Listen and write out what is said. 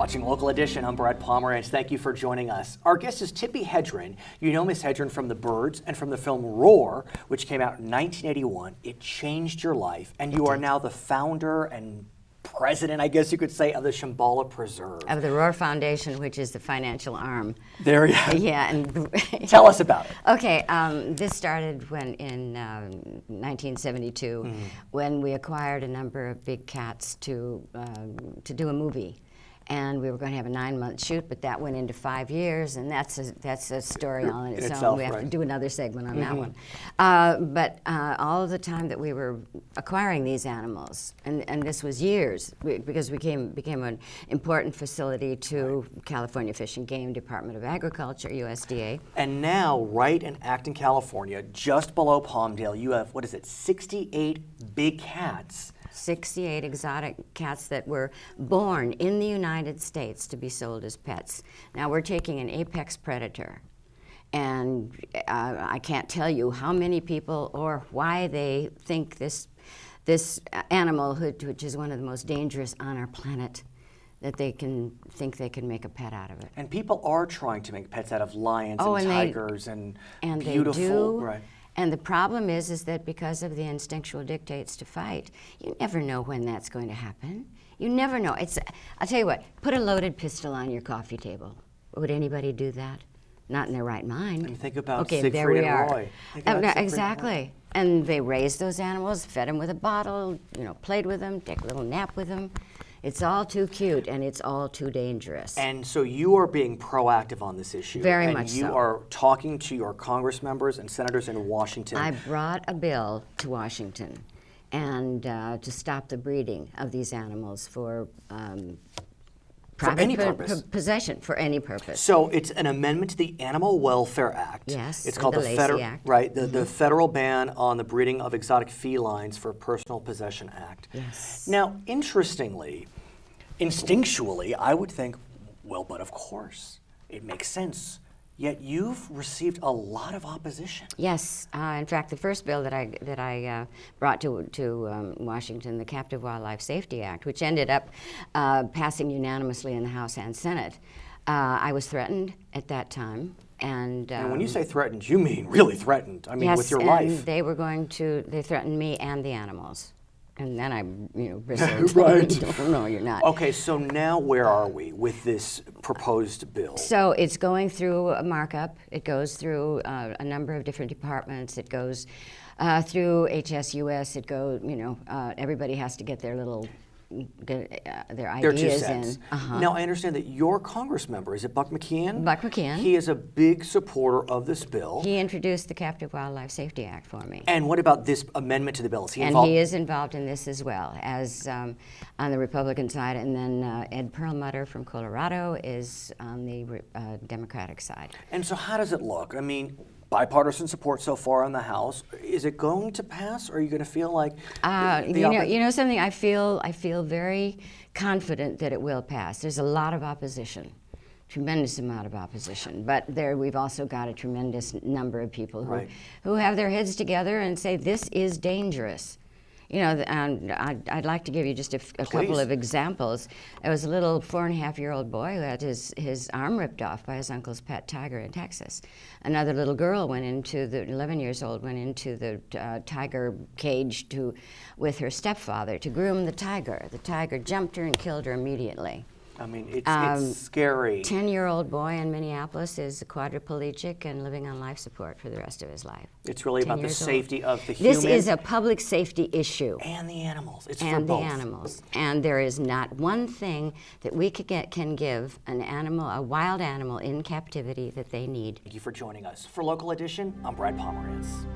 Watching Local Edition, I'm Brad Pomerance. Thank you for joining us. Our guest is Tippi Hedren. You know Miss Hedren from The Birds and from the film Roar, which came out in 1981. It changed your life, and you are now the founder and president, I guess you could say, of the Shambhala Preserve. Of the Roar Foundation, which is the financial arm. There you go. Yeah. And tell us about it. Okay, this started when in 1972, when we acquired a number of big cats to do a movie. And we were going to have a 9-month shoot, but that went into 5 years, and that's a story all in its own. We have to do another segment on that one. But all of the time that we were acquiring these animals, and this was years, because we became an important facility to California Fish and Game, Department of Agriculture, USDA. And now, right in Acton, California, just below Palmdale, you have, 68 big cats. 68 exotic cats that were born in the United States to be sold as pets. Now we're taking an apex predator, and I can't tell you how many people or why they think this animal, which is one of the most dangerous on our planet, that they can think they can make a pet out of it. And people are trying to make pets out of lions and tigers and beautiful. They do. Right. And the problem is that because of the instinctual dictates to fight, you never know when that's going to happen. You never know. I'll tell you what, put a loaded pistol on your coffee table. Would anybody do that? Not in their right mind. And think about Siegfried and Roy. Exactly. And they raised those animals, fed them with a bottle, played with them, take a little nap with them. It's all too cute, and it's all too dangerous. And so you are being proactive on this issue. Very much so. And you so. are talking to your Congress members and senators in Washington. I brought a bill to Washington and to stop the breeding of these animals for any purpose. Possession, for any purpose. So it's an amendment to the Animal Welfare Act. Yes, it's called the Lacey Act. Right, the federal ban on the breeding of exotic felines for Personal Possession Act. Yes. Now, interestingly, instinctually, I would think, well, but of course, it makes sense. Yet you've received a lot of opposition. Yes, in fact, the first bill that I brought to Washington, the Captive Wildlife Safety Act, which ended up passing unanimously in the House and Senate, I was threatened at that time. And when you say threatened, you mean really threatened. I mean, yes, with your life. They They threatened me and the animals. And then I, bristled. Right. No, you're not. Okay, so now where are we with this proposed bill? So it's going through a markup. It goes through a number of different departments. It goes through HSUS. It goes, everybody has to get their little, their ideas in. Now, I understand that your Congress member, is it Buck McKeon? Buck McKeon. He is a big supporter of this bill. He introduced the Captive Wildlife Safety Act for me. And what about this amendment to the bill? Is he involved? And he is involved in this as well, as on the Republican side. And then Ed Perlmutter from Colorado is on the Democratic side. And so how does it look? I mean, bipartisan support so far in the House. Is it going to pass, or are you going to feel like you know something? I feel very confident that it will pass. There's a lot of opposition, tremendous amount of opposition, but we've also got a tremendous number of people who have their heads together and say this is dangerous. And I'd like to give you just a couple of examples. There was a little 4.5-year-old boy who had his arm ripped off by his uncle's pet tiger in Texas. Another little girl 11 years old, went into the tiger cage with her stepfather to groom the tiger. The tiger jumped her and killed her immediately. I mean, it's scary. 10-year-old boy in Minneapolis is quadriplegic and living on life support for the rest of his life. It's really about the safety of the human. This is a public safety issue. And the animals. It's and for both. The animals. And there is not one thing that we can give an animal, a wild animal in captivity, that they need. Thank you for joining us. For Local Edition, I'm Brad Pomerance.